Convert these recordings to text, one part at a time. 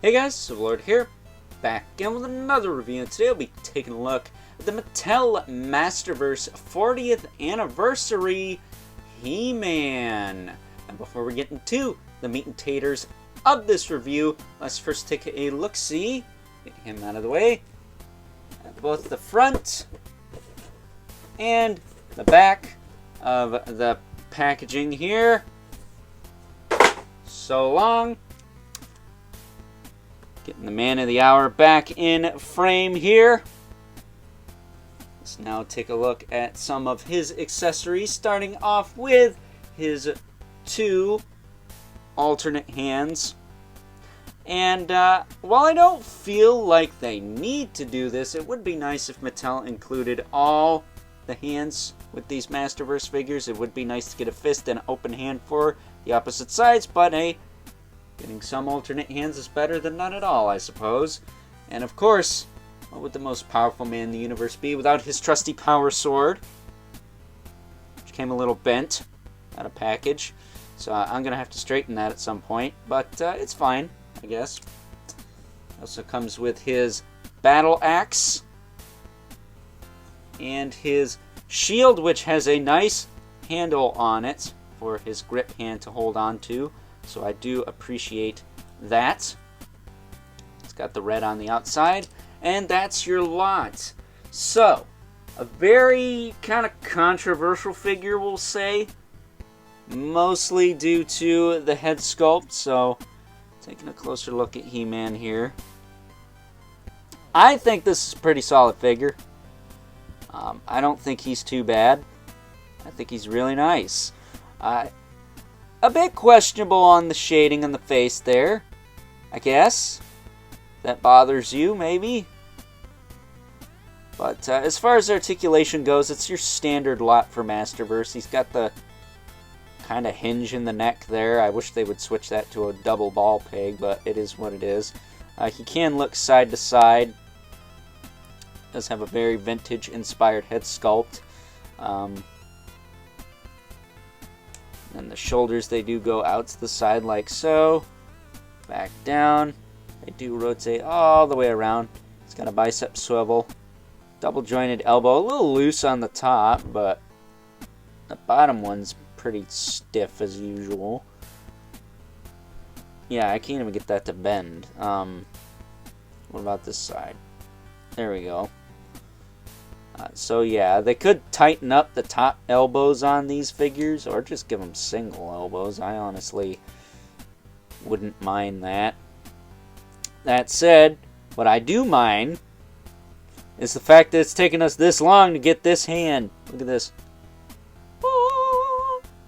Hey guys, Lord here, back again with another review, and today I'll be taking a look at the Mattel Masterverse 40th Anniversary He-Man. And before we get into the meat and taters of this review, let's first take a look-see, get him out of the way, at both the front and the back of the packaging here. So long. Getting the man of the hour back in frame here. Let's now take a look at some of his accessories, starting off with his two alternate hands. And while I don't feel like they need to do this, it would be nice if Mattel included all the hands with these Masterverse figures. It would be nice to get a fist and an open hand for the opposite sides, but hey, getting some alternate hands is better than none at all, I suppose. And of course, what would the most powerful man in the universe be without his trusty power sword? Which came a little bent out of package. So I'm going to have to straighten that at some point. But it's fine, I guess. Also comes with his battle axe. And his shield, which has a nice handle on it for his grip hand to hold on to. So I do appreciate that. It's got the red on the outside. And that's your lot. So, a very kind of controversial figure, we'll say. Mostly due to the head sculpt. So, taking a closer look at He-Man here. I think this is a pretty solid figure. I don't think he's too bad. I think he's really nice. A bit questionable on the shading on the face there, I guess. That bothers you, maybe. But as far as articulation goes, it's your standard lot for Masterverse. He's got the kind of hinge in the neck there. I wish they would switch that to a double ball peg, but it is what it is. He can look side to side. Does have a very vintage-inspired head sculpt. And the shoulders, they do go out to the side like so. Back down. They do rotate all the way around. It's got a bicep swivel. Double jointed elbow. A little loose on the top, but the bottom one's pretty stiff as usual. Yeah, I can't even get that to bend. What about this side? There we go. So yeah, they could tighten up the top elbows on these figures, or just give them single elbows. I honestly wouldn't mind that. That said, what I do mind is the fact that it's taken us this long to get this hand. Look at this.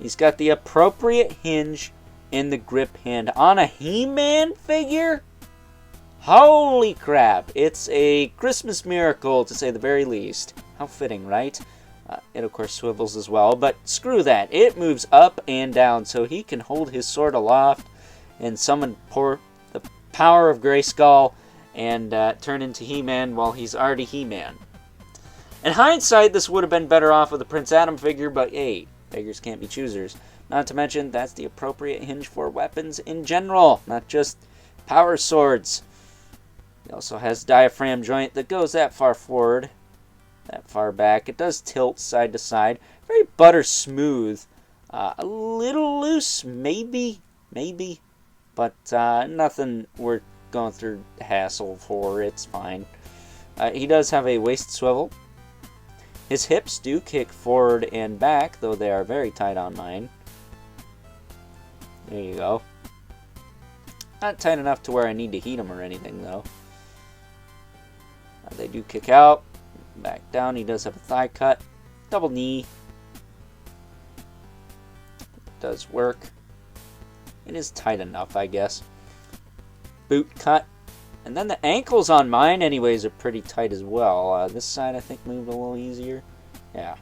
He's got the appropriate hinge in the grip hand on a He-Man figure? Holy crap, it's a Christmas miracle, to say the very least. How fitting, right? It, of course, swivels as well, but screw that. It moves up and down, so he can hold his sword aloft and summon the power of Grayskull and turn into He-Man while he's already He-Man. In hindsight, this would have been better off with the Prince Adam figure, but hey, beggars can't be choosers. Not to mention, that's the appropriate hinge for weapons in general, not just power swords. It also has diaphragm joint that goes that far forward, that far back. It does tilt side to side. Very butter smooth. A little loose, maybe, but nothing worth going through hassle for. It's fine. He does have a waist swivel. His hips do kick forward and back, though they are very tight on mine. There you go. Not tight enough to where I need to heat them or anything, though. They do kick out, back down. He does have a thigh cut, double knee. It does work. It is tight enough, I guess. Boot cut. And then the ankles on mine, anyways, are pretty tight as well. This side, I think, moved a little easier. Yeah.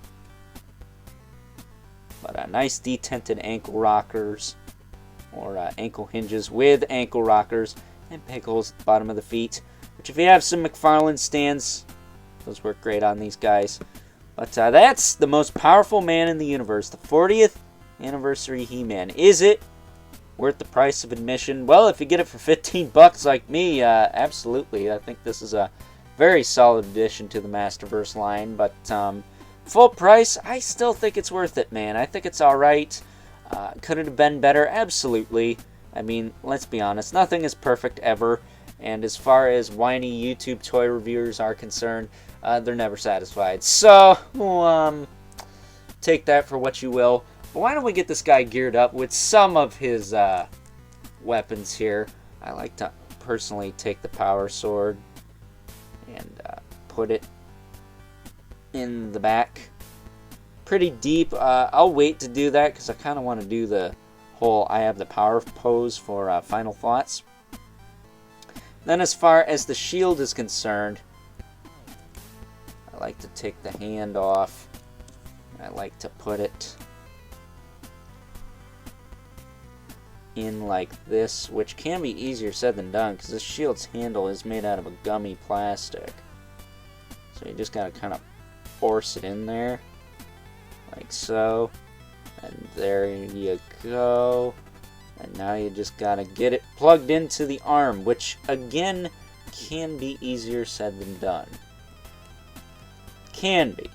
But nice detented ankle rockers. Or ankle hinges with ankle rockers. And peg holes at the bottom of the feet. Which, if you have some McFarlane stands, those work great on these guys. But that's the most powerful man in the universe. The 40th Anniversary He-Man. Is it? worth the price of admission? Well, if you get it for 15 bucks like me, absolutely. I think this is a very solid addition to the Masterverse line, but full price, I still think it's worth it, man. I think it's alright. Could it have been better? Absolutely. I mean, let's be honest, nothing is perfect ever, and as far as whiny YouTube toy reviewers are concerned, they're never satisfied. So, take that for what you will. But why don't we get this guy geared up with some of his weapons here. I like to personally take the power sword and put it in the back pretty deep. I'll wait to do that because I kind of want to do the whole I have the power pose for final thoughts. Then as far as the shield is concerned, I like to take the hand off. I like to put it in like this, which can be easier said than done because this shield's handle is made out of a gummy plastic. So you just gotta kind of force it in there, like so. And there you go. And now you just gotta get it plugged into the arm, which again can be easier said than done. Can be.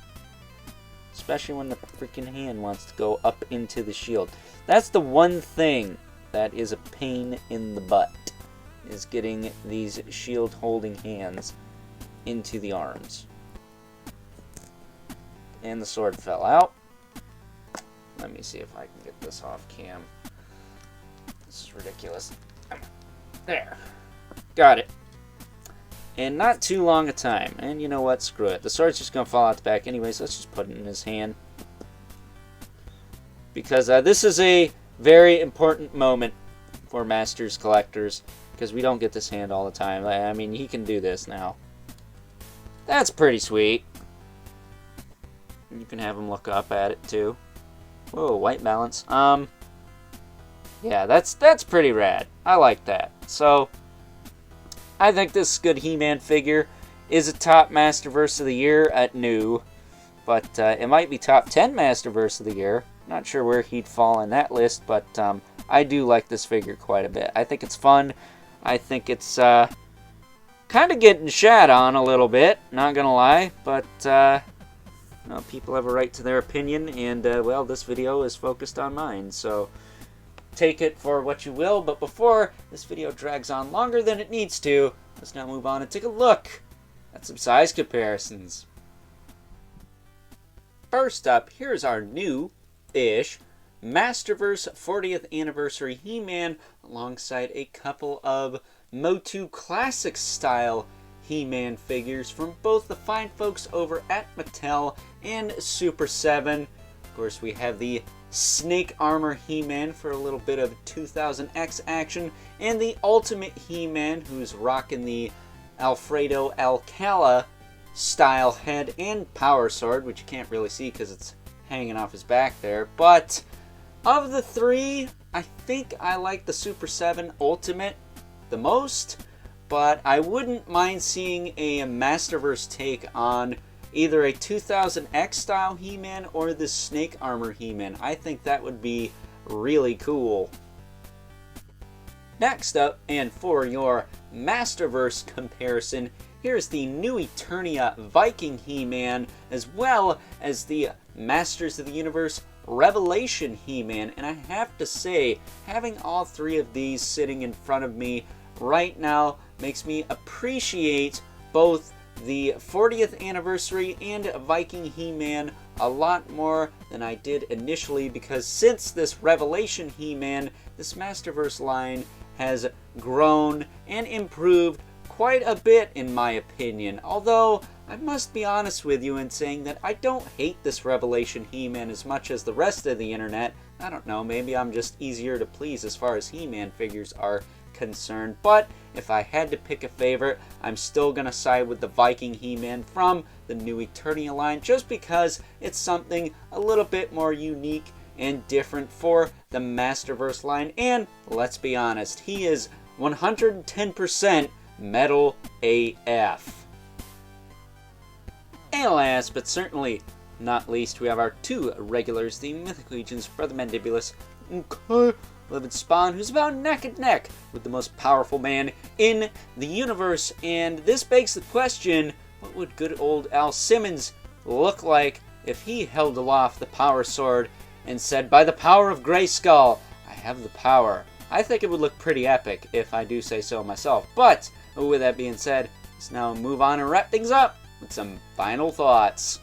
Especially when the freaking hand wants to go up into the shield. That's the one thing that is a pain in the butt, is getting these shield holding hands into the arms. And the sword fell out. Let me see if I can get this off cam. This is ridiculous. There. Got it. And not too long a time. And you know what? Screw it. The sword's just going to fall out the back anyways. Let's just put it in his hand. Because this is a very important moment for Masters collectors. Because we don't get this hand all the time. I mean, he can do this now. That's pretty sweet. You can have him look up at it too. Whoa, white balance. Yeah, that's pretty rad. I like that. So, I think this good He-Man figure is a top Masterverse of the Year at new. But it might be top 10 Masterverse of the Year. Not sure where he'd fall in that list, but I do like this figure quite a bit. I think it's fun. I think it's kind of getting shat on a little bit, not gonna lie. But you know, people have a right to their opinion, and well, this video is focused on mine, so take it for what you will. But before this video drags on longer than it needs to, let's now move on and take a look at some size comparisons. First up, here's our new-ish Masterverse 40th Anniversary He-Man alongside a couple of Motu Classic style He-Man figures from both the fine folks over at Mattel and Super 7. Of course, we have the Snake Armor He-Man for a little bit of 2000X action, and the Ultimate He-Man, who's rocking the Alfredo Alcala style head and power sword, which you can't really see because it's hanging off his back there. But of the three, I think I like the Super 7 Ultimate the most, but I wouldn't mind seeing a Masterverse take on either a 2000X style He-Man or the Snake Armor He-Man. I think that would be really cool. Next up, and for your Masterverse comparison, here's the new Eternia Viking He-Man, as well as the Masters of the Universe Revelation He-Man. And I have to say, having all three of these sitting in front of me right now makes me appreciate both the 40th anniversary and Viking He-Man a lot more than I did initially, because since this Revelation He-Man, this Masterverse line has grown and improved quite a bit in my opinion. Although, I must be honest with you in saying that I don't hate this Revelation He-Man as much as the rest of the internet. I don't know, maybe I'm just easier to please as far as He-Man figures are concerned, but if I had to pick a favorite, I'm still gonna side with the Viking He-Man from the new Eternia line, just because it's something a little bit more unique and different for the Masterverse line. And let's be honest, he is 110% metal AF. And last but certainly not least, we have our two regulars, the Mythic Legion's Brother Mandibulus, okay, Livid Spawn, who's about neck and neck with the most powerful man in the universe. And this begs the question, what would good old Al Simmons look like if he held aloft the power sword and said, by the power of Grayskull, I have the power? I think it would look pretty epic, if I do say so myself. But, with that being said, let's now move on and wrap things up with some final thoughts.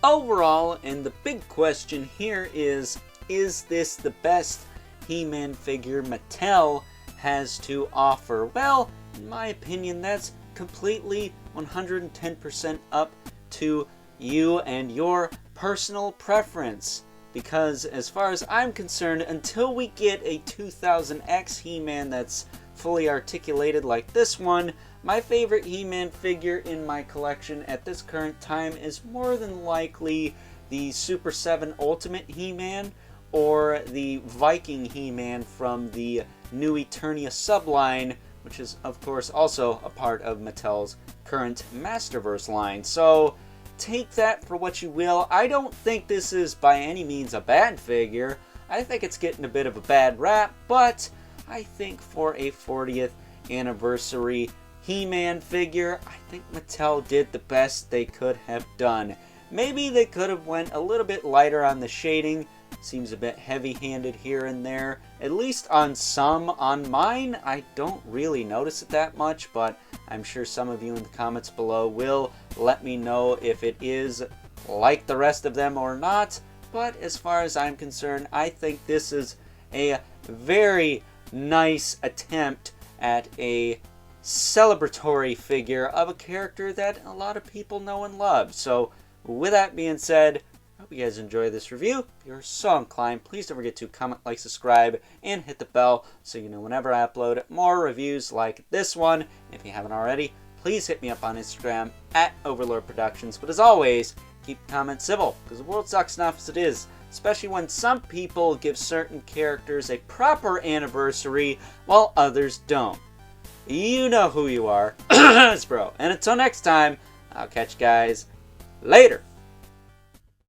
Overall, and the big question here is this the best He-Man figure Mattel has to offer? Well, in my opinion, that's completely 110% up to you and your personal preference. Because as far as I'm concerned, until we get a 2000X He-Man that's fully articulated like this one, my favorite He-Man figure in my collection at this current time is more than likely the Super 7 Ultimate He-Man or the Viking He-Man from the new Eternia subline, which is of course also a part of Mattel's current Masterverse line. So take that for what you will. I don't think this is by any means a bad figure. I think it's getting a bit of a bad rap, but I think for a 40th anniversary He-Man figure, I think Mattel did the best they could have done. Maybe they could have went a little bit lighter on the shading. Seems a bit heavy-handed here and there, at least on some. On mine, I don't really notice it that much, but I'm sure some of you in the comments below will let me know if it is like the rest of them or not. But as far as I'm concerned, I think this is a very nice attempt at a celebratory figure of a character that a lot of people know and love. So with that being said, I hope you guys enjoy this review. If you're so inclined, please don't forget to comment, like, subscribe, and hit the bell so you know whenever I upload more reviews like this one. If you haven't already, please hit me up on Instagram at Overlord Productions. But as always, keep comments civil, because the world sucks enough as it is, especially when some people give certain characters a proper anniversary while others don't. You know who you are. It's Bro. And until next time, I'll catch you guys later.